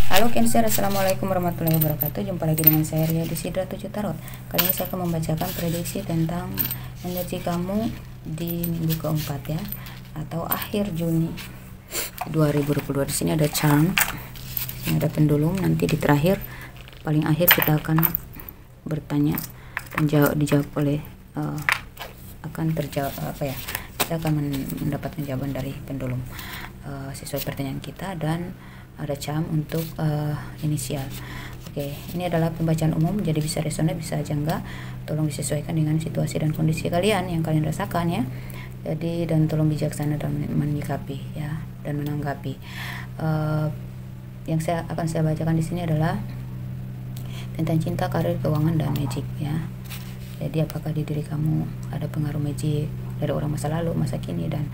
Halo Cancer, assalamualaikum warahmatullahi wabarakatuh. Jumpa lagi dengan saya Ria di Sidra 7 Tarot. Kali ini saya akan membacakan prediksi tentang energi kamu di minggu keempat ya, atau akhir Juni 2022. Di sini ada charm, ini ada pendulum. Nanti di terakhir, paling akhir kita akan bertanya dan dijawab oleh kita akan mendapatkan jawaban dari pendulum sesuai pertanyaan kita, dan ada charm untuk inisial. Oke, ini adalah pembacaan umum, jadi bisa resonate, bisa aja enggak. Tolong disesuaikan dengan situasi dan kondisi kalian yang kalian rasakan ya. Jadi, dan tolong bijaksana dalam menyikapi ya dan menanggapi. Yang akan saya bacakan di sini adalah tentang cinta, karir, keuangan, dan magic ya. Jadi apakah di diri kamu ada pengaruh magic dari orang masa lalu, masa kini, dan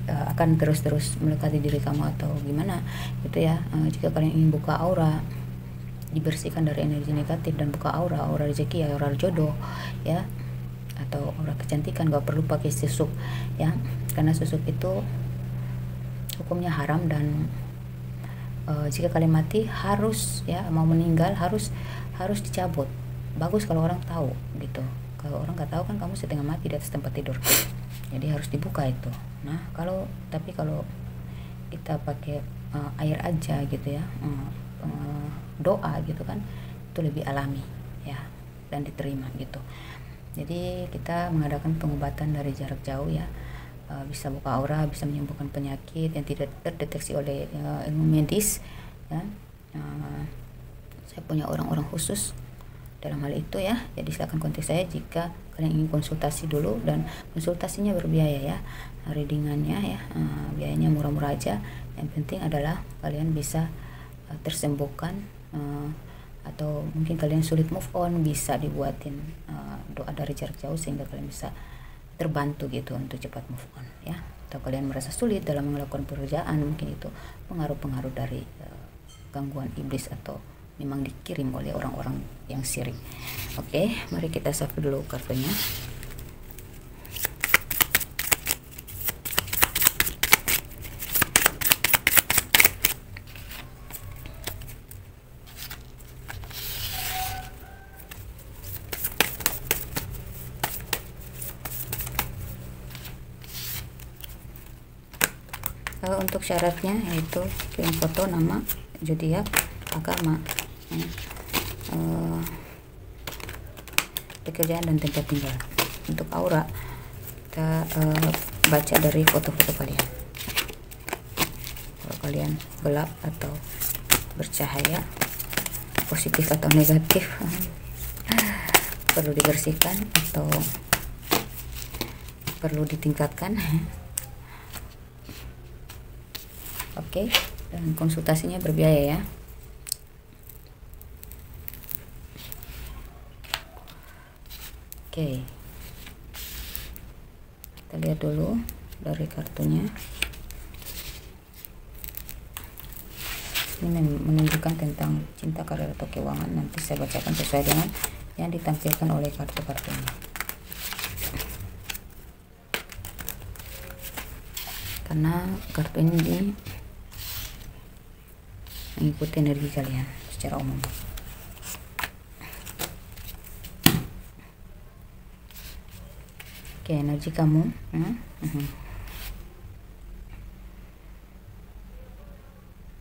akan terus-terus mendekati diri kamu atau gimana gitu ya. Jika kalian ingin buka aura, dibersihkan dari energi negatif dan buka aura rezeki, aura jodoh ya, atau aura kecantikan, gak perlu pakai susuk ya, karena susuk itu hukumnya haram. Dan jika kalian mati harus ya, mau meninggal harus dicabut. Bagus kalau orang tahu gitu. Kalau orang nggak tahu kan kamu setengah mati di atas tempat tidur, jadi harus dibuka itu. Nah, kalau kita pakai air aja gitu ya, doa gitu kan, itu lebih alami ya dan diterima gitu. Jadi kita mengadakan pengobatan dari jarak jauh ya, bisa buka aura, bisa menyembuhkan penyakit yang tidak terdeteksi oleh ilmu medis ya. Saya punya orang-orang khusus dalam hal itu ya, jadi silakan kontak saya jika kalian ingin konsultasi dulu, dan konsultasinya berbiaya ya, readingannya ya, biayanya murah-murah aja. Yang penting adalah kalian bisa tersembuhkan, atau mungkin kalian sulit move on, bisa dibuatin doa dari jarak jauh sehingga kalian bisa terbantu gitu untuk cepat move on ya. Atau kalian merasa sulit dalam melakukan pekerjaan, mungkin itu pengaruh-pengaruh dari gangguan iblis atau memang dikirim oleh orang-orang yang syirik. Oke, mari kita shuffle dulu kartunya. Untuk syaratnya yaitu kirim foto, nama, zodiak, agama, pekerjaan, dan tempat tinggal. Untuk aura kita baca dari foto-foto kalian. Kalau kalian gelap atau bercahaya, positif atau negatif, perlu dibersihkan atau perlu ditingkatkan. Oke, dan konsultasinya berbiaya ya. Oke, kita lihat dulu dari kartunya. Ini menunjukkan tentang cinta, karir, atau keuangan. Nanti saya bacakan sesuai dengan yang ditampilkan oleh kartu-kartunya, karena kartu ini mengikuti energi kalian secara umum. Oke, energi kamu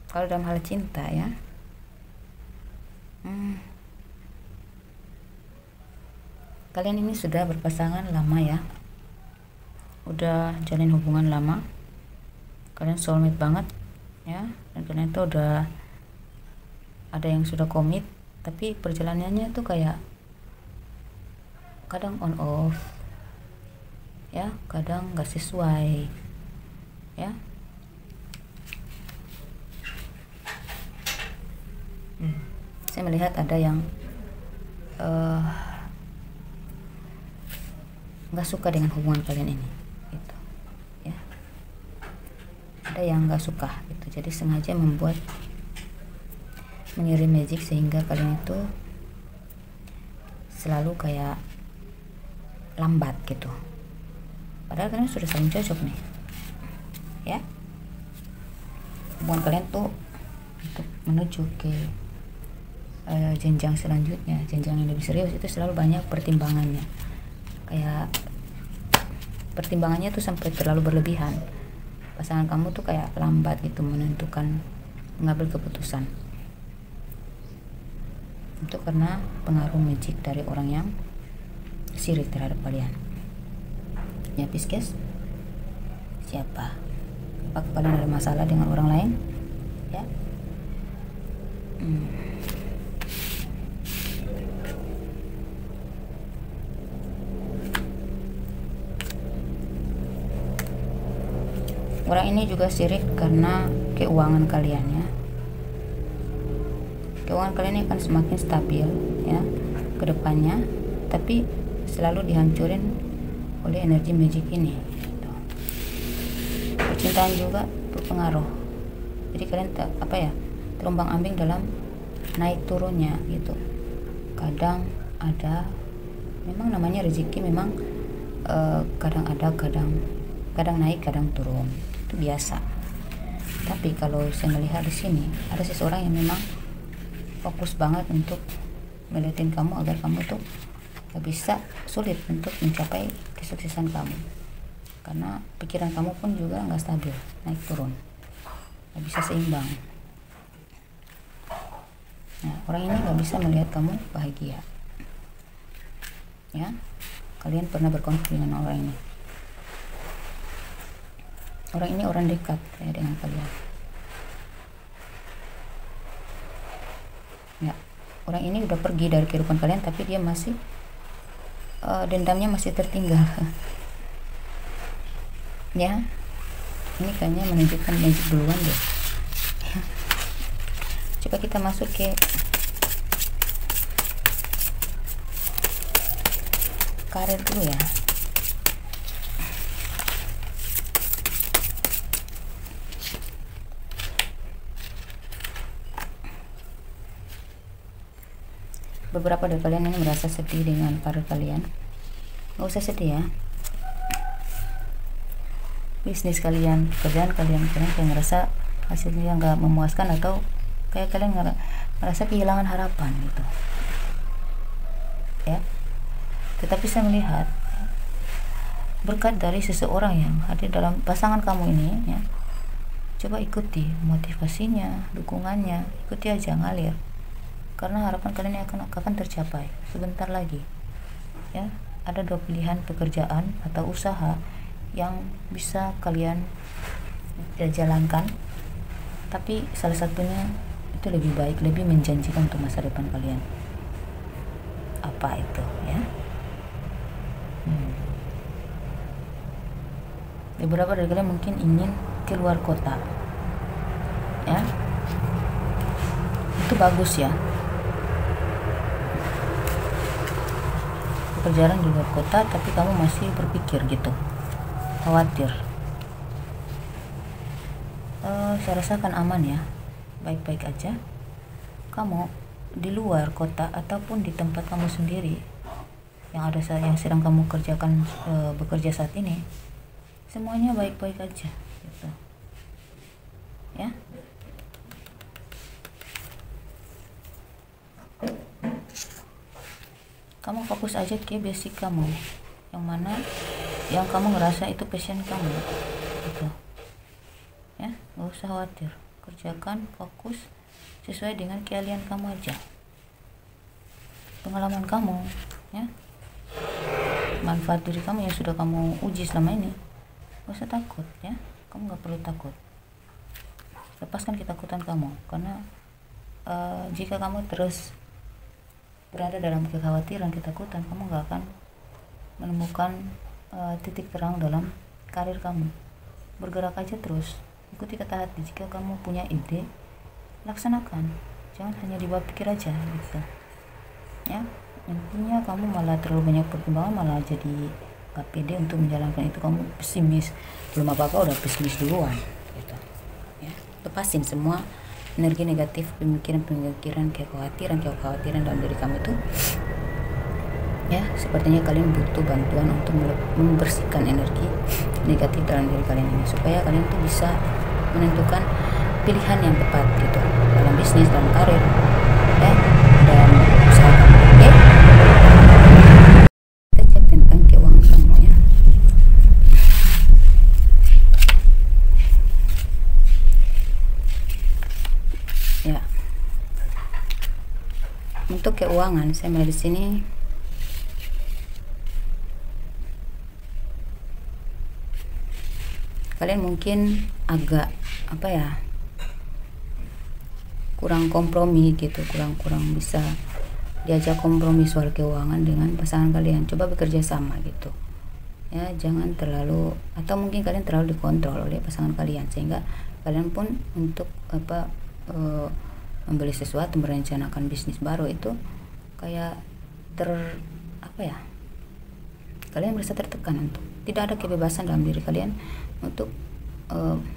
kalau dalam hal cinta ya, kalian ini sudah berpasangan lama ya, udah jalin hubungan lama, kalian soulmate banget ya, dan kalian tuh udah ada yang sudah komit, tapi perjalanannya tuh kayak kadang on off ya, kadang nggak sesuai ya. Saya melihat ada yang nggak suka dengan hubungan kalian ini gitu ya, ada yang nggak suka gitu, jadi sengaja mengirim magic sehingga kalian itu selalu kayak lambat gitu, padahal kalian sudah saling cocok nih ya. Hubungan kalian tuh untuk menuju ke jenjang selanjutnya, jenjang yang lebih serius, itu selalu banyak pertimbangannya. Kayak pertimbangannya tuh sampai terlalu berlebihan. Pasangan kamu tuh kayak lambat gitu menentukan, mengambil keputusan. Itu karena pengaruh magic dari orang yang sirik terhadap kalian. Ya Pisces, siapa? Apakah kalian ada masalah dengan orang lain? Ya. Orang ini juga sirik karena keuangan kalian ya. Keuangan kalian ini akan semakin stabil ya ke depannya, tapi selalu dihancurin oleh energi magic ini. Percintaan juga berpengaruh. Jadi kalian terombang-ambing dalam naik turunnya gitu. Kadang ada, memang namanya rezeki memang kadang ada, kadang naik, kadang turun. Itu biasa. Tapi kalau saya melihat di sini ada seseorang yang memang fokus banget untuk melihatin kamu agar kamu tuh gak bisa sulit untuk mencapai kesuksesan kamu, karena pikiran kamu pun juga nggak stabil, naik turun, nggak bisa seimbang. Nah, orang ini nggak bisa melihat kamu bahagia ya. Kalian pernah berkonflik dengan orang ini. Orang ini orang dekat ya dengan kalian ya. Orang ini udah pergi dari kehidupan kalian, tapi dia masih dendamnya masih tertinggal ya. Ini kayaknya menunjukkan magic duluan deh. Coba kita masuk ke karir dulu ya. Beberapa dari kalian ini merasa sedih dengan karir kalian. Nggak usah sedih ya. Bisnis kalian, pekerjaan kalian kayak ngerasa hasilnya nggak memuaskan, atau kayak kalian ngerasa kehilangan harapan gitu ya. Tetapi saya melihat berkat dari seseorang yang hadir dalam pasangan kamu ini ya. Coba ikuti motivasinya, dukungannya, ikuti aja, ngalir, karena harapan kalian akan tercapai sebentar lagi ya. Ada dua pilihan pekerjaan atau usaha yang bisa kalian jalankan, tapi salah satunya itu lebih baik, lebih menjanjikan untuk masa depan kalian. Apa itu ya? Beberapa dari kalian mungkin ingin keluar kota ya. Itu bagus ya, pekerjaan di luar kota, tapi kamu masih berpikir gitu, khawatir. Saya rasa akan aman ya, baik-baik aja. Kamu di luar kota ataupun di tempat kamu sendiri yang sedang kamu kerjakan, bekerja saat ini, semuanya baik-baik aja gitu ya. Kamu fokus aja ke basic kamu, yang mana yang kamu ngerasa itu passion kamu gitu ya. Gak usah khawatir, kerjakan, fokus sesuai dengan keahlian kamu aja, pengalaman kamu ya, manfaat diri kamu yang sudah kamu uji selama ini. Gak usah takut ya, kamu gak perlu takut. Lepaskan ketakutan kamu, karena jika kamu terus berada dalam kekhawatiran, ketakutan, kamu gak akan menemukan titik terang dalam karir kamu. Bergerak aja terus, ikuti kata hati. Jika kamu punya ide, laksanakan, jangan hanya dibawa pikir aja gitu ya. Intinya kamu malah terlalu banyak pertimbangan, malah jadi gak pede untuk menjalankan itu. Kamu pesimis, belum apa-apa udah pesimis duluan gitu ya. Lepasin semua energi negatif, pemikiran-pemikiran, kekhawatiran dalam diri kamu itu ya. Sepertinya kalian butuh bantuan untuk membersihkan energi negatif dalam diri kalian ini, supaya kalian tuh bisa menentukan pilihan yang tepat gitu dalam bisnis bisnis dan karir ya, dan usaha kamu. Oke, kita cek tentang keuangan kamu ya. Ya, untuk keuangan saya melihat di sini kalian mungkin agak apa ya, kurang kompromi gitu, kurang bisa diajak kompromi soal keuangan dengan pasangan kalian. Coba bekerja sama gitu ya, jangan terlalu, atau mungkin kalian terlalu dikontrol oleh pasangan kalian sehingga kalian pun untuk membeli sesuatu, merencanakan bisnis baru itu kayak apa ya, kalian merasa tertekan untuk tidak ada kebebasan dalam diri kalian untuk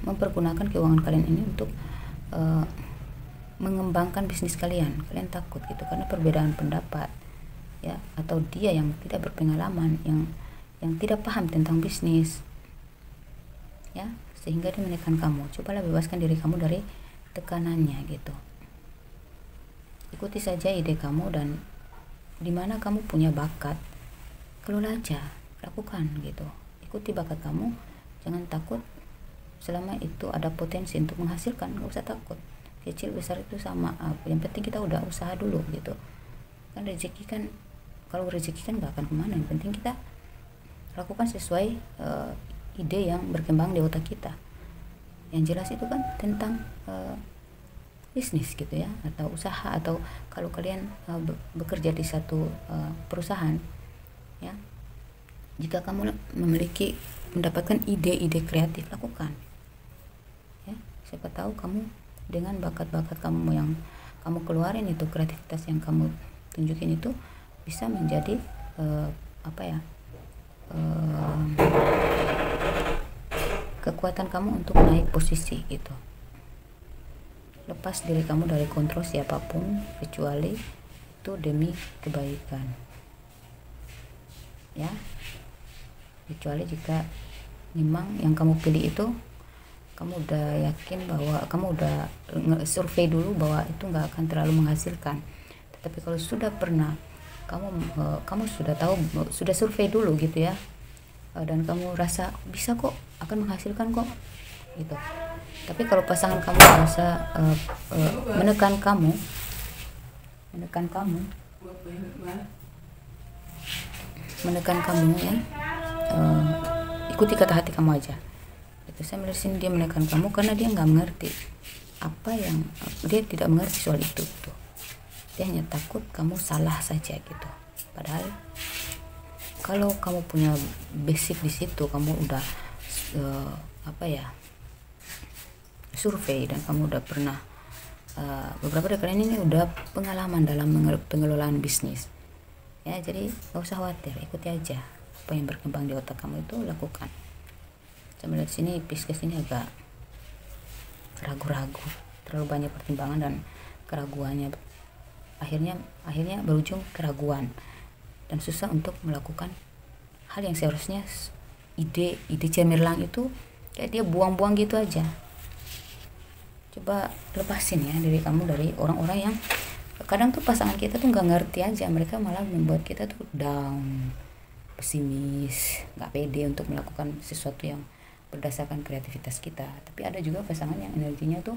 mempergunakan keuangan kalian ini untuk mengembangkan bisnis kalian. Kalian takut gitu karena perbedaan pendapat ya, atau dia yang tidak berpengalaman, yang tidak paham tentang bisnis ya, sehingga dia menekan kamu. Cobalah bebaskan diri kamu dari tekanannya gitu. Ikuti saja ide kamu, dan dimana kamu punya bakat, kelola aja, lakukan gitu. Ikuti bakat kamu, jangan takut. Selama itu ada potensi untuk menghasilkan, gak usah takut. Kecil besar itu sama, yang penting kita udah usaha dulu gitu. Kan rezeki kan, kalau rezeki kan gak akan kemana, yang penting kita lakukan sesuai ide yang berkembang di otak kita. Yang jelas itu kan tentang bisnis gitu ya, atau usaha, atau kalau kalian bekerja di satu perusahaan ya, jika kamu mendapatkan ide-ide kreatif, lakukan ya. Siapa tahu kamu dengan bakat-bakat kamu yang kamu keluarin itu, kreativitas yang kamu tunjukin itu bisa menjadi apa ya, kekuatan kamu untuk naik posisi gitu. Lepas diri kamu dari kontrol siapapun, kecuali itu demi kebaikan ya, kecuali jika memang yang kamu pilih itu kamu udah yakin bahwa kamu udah survei dulu bahwa itu nggak akan terlalu menghasilkan. Tetapi kalau sudah pernah kamu sudah tahu, sudah survei dulu gitu ya, dan kamu rasa bisa kok, akan menghasilkan kok gitu. Tapi kalau pasangan kamu merasa menekan kamu ya, ikuti kata hati kamu aja. Itu saya melihat sini dia menekan kamu karena dia nggak mengerti apa yang dia tidak mengerti soal itu gitu. Dia hanya takut kamu salah saja gitu. Padahal kalau kamu punya basic di situ, kamu udah apa ya, survei, dan kamu udah pernah beberapa dari kalian ini udah pengalaman dalam pengelolaan bisnis ya, jadi gak usah khawatir, ikuti aja apa yang berkembang di otak kamu itu, lakukan. Saya melihat sini Pisces ini agak ragu-ragu, terlalu banyak pertimbangan dan keraguannya akhirnya berujung keraguan dan susah untuk melakukan hal yang seharusnya ide cemerlang itu kayak dia buang-buang gitu aja. Coba lepasin ya diri kamu dari orang-orang yang kadang tuh pasangan kita tuh nggak ngerti aja, mereka malah membuat kita tuh down, pesimis, nggak pede untuk melakukan sesuatu yang berdasarkan kreativitas kita. Tapi ada juga pasangan yang energinya tuh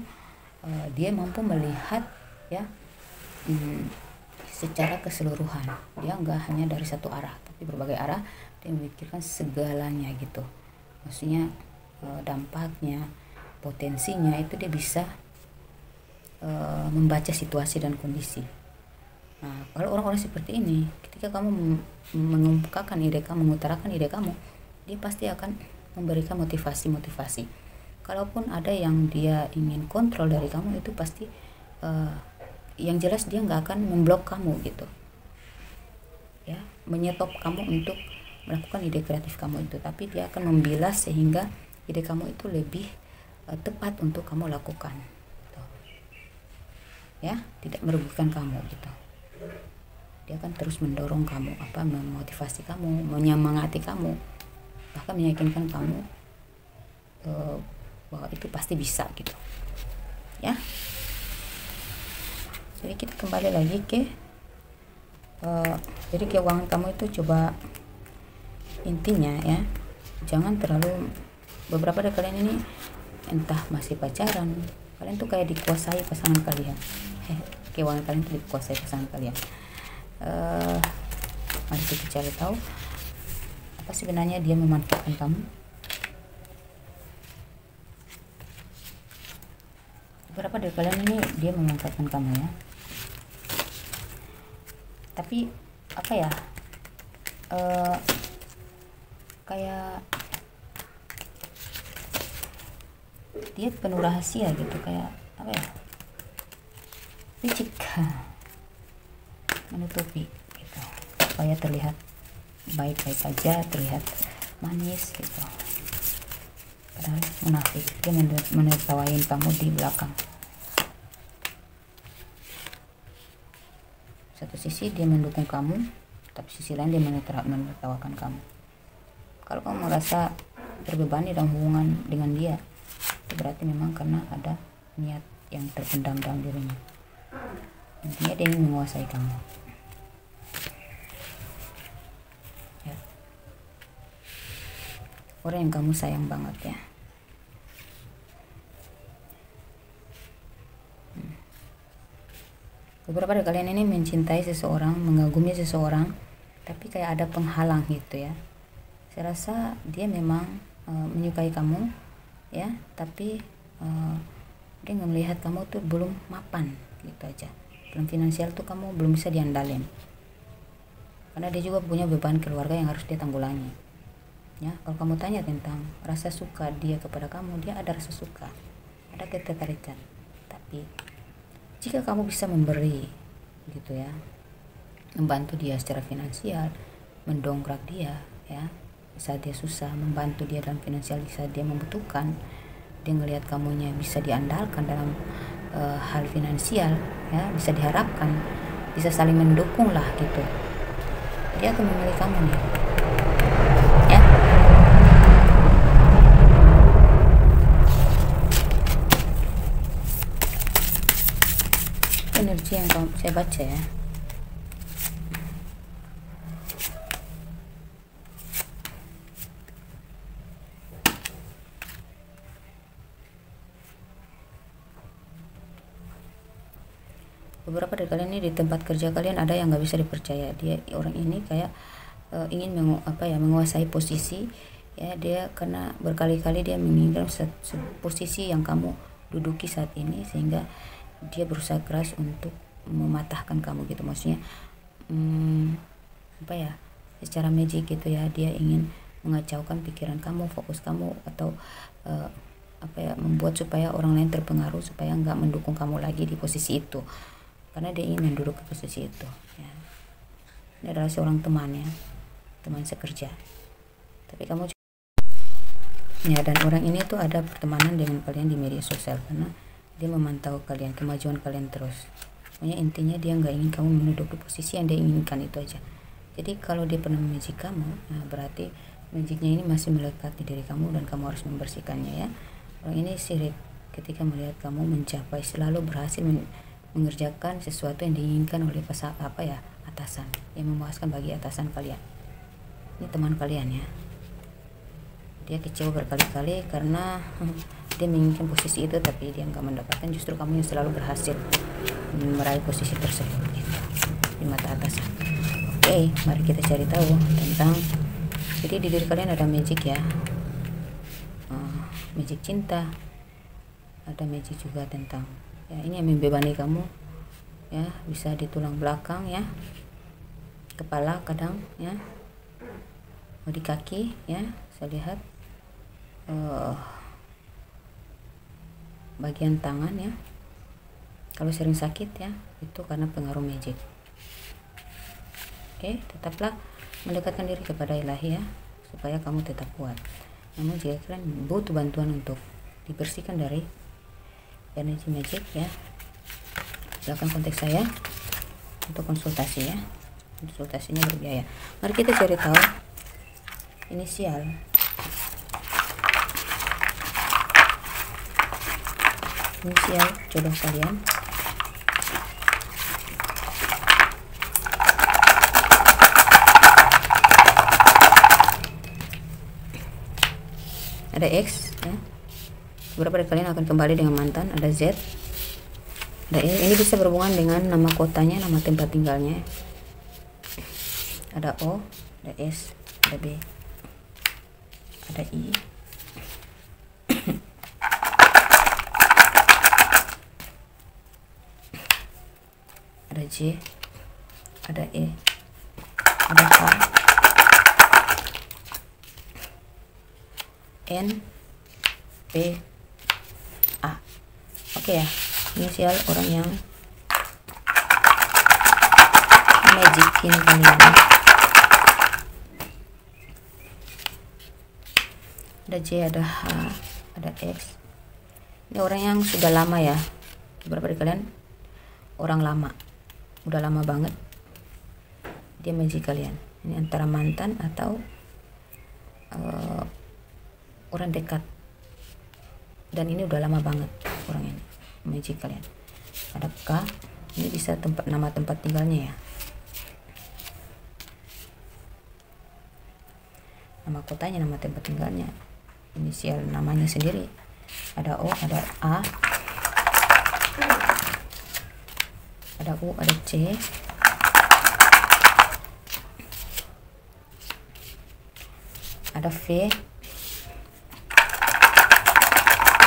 dia mampu melihat ya secara keseluruhan, dia nggak hanya dari satu arah tapi berbagai arah, dia memikirkan segalanya gitu. Maksudnya dampaknya, potensinya itu dia bisa membaca situasi dan kondisi. Nah, kalau orang-orang seperti ini, ketika kamu mengungkapkan ide kamu, mengutarakan ide kamu, dia pasti akan memberikan motivasi. Kalaupun ada yang dia ingin kontrol dari kamu, itu pasti yang jelas dia nggak akan memblok kamu gitu ya, menyetop kamu untuk melakukan ide kreatif kamu itu, tapi dia akan membilas sehingga ide kamu itu lebih tepat untuk kamu lakukan gitu. Ya, tidak merugikan kamu gitu. Dia akan terus mendorong kamu, memotivasi kamu, menyemangati kamu, bahkan meyakinkan kamu bahwa itu pasti bisa gitu ya. Jadi kita kembali lagi ke jadi keuangan kamu itu coba, intinya ya, jangan terlalu, beberapa dari kalian ini entah masih pacaran, kalian tuh kayak dikuasai pasangan kalian. Keuangan kalian tuh dikuasai pasangan kalian. Mari kita cari tahu apa sebenarnya dia memanfaatkan kamu. Beberapa dari kalian ini dia memanfaatkan kamu ya, tapi apa ya, kayak dia penuh rahasia gitu, kayak apa ya, licik, menutupi gitu supaya terlihat baik-baik saja, terlihat manis gitu, padahal munafik. Dia menertawain kamu di belakang. Satu sisi dia mendukung kamu, tapi sisi lain dia menertawakan kamu. Kalau kamu merasa terbebani dalam hubungan dengan dia, itu berarti memang karena ada niat yang terpendam dalam dirinya. Intinya dia ingin menguasai kamu ya. Orang yang kamu sayang banget ya. Beberapa dari kalian ini mencintai seseorang, mengagumi seseorang, tapi kayak ada penghalang gitu ya. Saya rasa dia memang menyukai kamu ya, tapi dia melihat kamu tuh belum mapan gitu aja. Dalam finansial tuh kamu belum bisa diandalin, karena dia juga punya beban keluarga yang harus dia tanggulangi ya. Kalau kamu tanya tentang rasa suka dia kepada kamu, dia ada rasa suka, ada ketertarikan, tapi jika kamu bisa memberi gitu ya, membantu dia secara finansial, mendongkrak dia ya saat dia susah, membantu dia dalam finansial saat dia membutuhkan, dia ngelihat kamunya bisa diandalkan dalam hal finansial ya, bisa diharapkan, bisa saling mendukung lah gitu, dia akan memilih kamu nih ya. Energi yang saya baca ya, beberapa dari kalian ini di tempat kerja kalian ada yang nggak bisa dipercaya. Dia, orang ini kayak ingin menguasai posisi ya, dia karena berkali-kali dia menginginkan posisi yang kamu duduki saat ini, sehingga dia berusaha keras untuk mematahkan kamu gitu. Maksudnya secara magic gitu ya, dia ingin mengacaukan pikiran kamu, fokus kamu, atau membuat supaya orang lain terpengaruh supaya nggak mendukung kamu lagi di posisi itu, karena dia ingin menduduki posisi itu ya. Ini adalah seorang teman ya, teman sekerja, tapi kamu ya, dan orang ini tuh ada pertemanan dengan kalian di media sosial, karena dia memantau kalian, kemajuan kalian terus. Pokoknya intinya dia nggak ingin kamu menduduki posisi yang dia inginkan, itu aja. Jadi kalau dia pernah memmagic kamu, nah berarti magicnya ini masih melekat di diri kamu dan kamu harus membersihkannya ya. Orang ini sirik ketika melihat kamu mencapai, selalu berhasil mengerjakan sesuatu yang diinginkan oleh atasan, yang memuaskan bagi atasan kalian. Ini teman kalian ya, dia kecewa berkali-kali karena dia menginginkan posisi itu, tapi dia nggak mendapatkan. Justru kamu yang selalu berhasil meraih posisi tersebut gitu, di mata atasan. Oke, mari kita cari tahu tentang, jadi di diri kalian ada magic ya, magic cinta, ada magic juga tentang ya, ini yang membebani kamu ya, bisa di tulang belakang ya, kepala kadang ya, di kaki ya, saya lihat bagian tangan ya. Kalau sering sakit ya, itu karena pengaruh magic. Oke, tetaplah mendekatkan diri kepada ilahi ya, supaya kamu tetap kuat. Namun jika kalian butuh bantuan untuk dibersihkan dari energi magic ya, silakan kontak saya untuk konsultasi ya. Konsultasinya berbiaya. Mari kita cari tahu inisial. Inisial jodoh kalian. ada X ya. Beberapa dari kalian akan kembali dengan mantan. Ada Z, ada ini bisa berhubungan dengan nama kotanya, nama tempat tinggalnya. Ada O, ada S, ada B, ada I, ada J, ada E, ada K, N, P, A. Oke ya, inisial orang yang magicin kalian. Ada J, ada H, ada X. Ini orang yang sudah lama ya. Beberapa dari kalian orang lama, udah lama banget dia magic kalian. Ini antara mantan atau orang dekat, dan ini udah lama banget orang ini magic kalian. Ada K, ini bisa nama tempat tinggalnya ya, nama kotanya, nama tempat tinggalnya, inisial namanya sendiri. Ada O, ada A, ada U, ada C, ada V,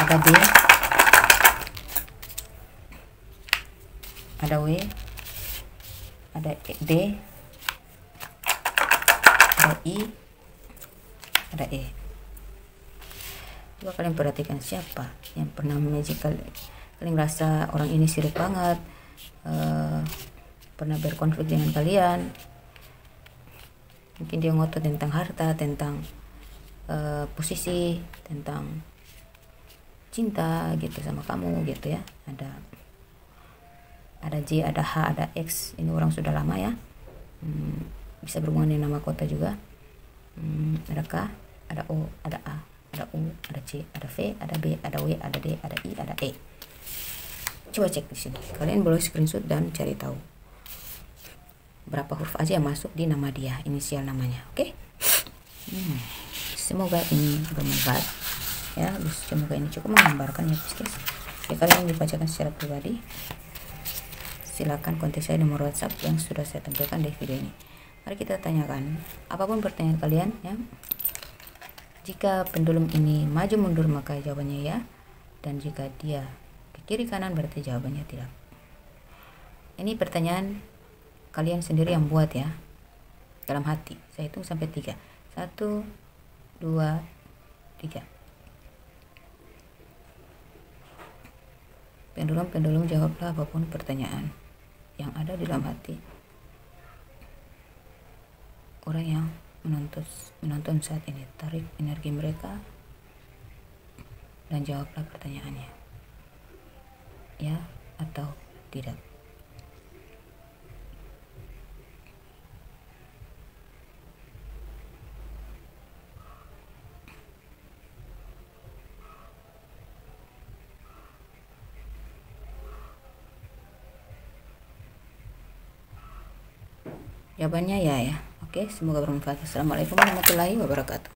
ada D, ada W, ada D, ada I, ada E. Coba kalian perhatikan siapa yang pernah magic kalian rasa orang ini sirik banget, pernah berkonflik dengan kalian. Mungkin dia ngotot tentang harta, tentang posisi, tentang cinta gitu sama kamu gitu ya. Ada J, ada H, ada X. Ini orang sudah lama ya, bisa berhubungan dengan nama kota juga. Ada K, ada O, ada A, ada U, ada C, ada V, ada B, ada W, ada D, ada I, ada E. Coba cek di sini. Kalian boleh screenshot dan cari tahu berapa huruf aja yang masuk di nama dia, inisial namanya. Oke? Semoga ini bermanfaat ya. Semoga ini cukup menggambarkan ya guys. Oke, kalian dibacakan secara pribadi, silakan kontak saya nomor WhatsApp yang sudah saya tampilkan di video ini. Mari kita tanyakan apapun pertanyaan kalian ya. Jika pendulum ini maju mundur maka jawabannya ya, dan jika dia ke kiri kanan berarti jawabannya tidak. Ini pertanyaan kalian sendiri yang buat ya, dalam hati. Saya hitung sampai 3. 1, 2, 3. Pendulum jawablah apapun pertanyaan yang ada di dalam hati orang yang menonton saat ini. Tarik energi mereka dan jawablah pertanyaannya, ya atau tidak. Jawabannya ya. Oke, semoga bermanfaat. Assalamualaikum warahmatullahi wabarakatuh.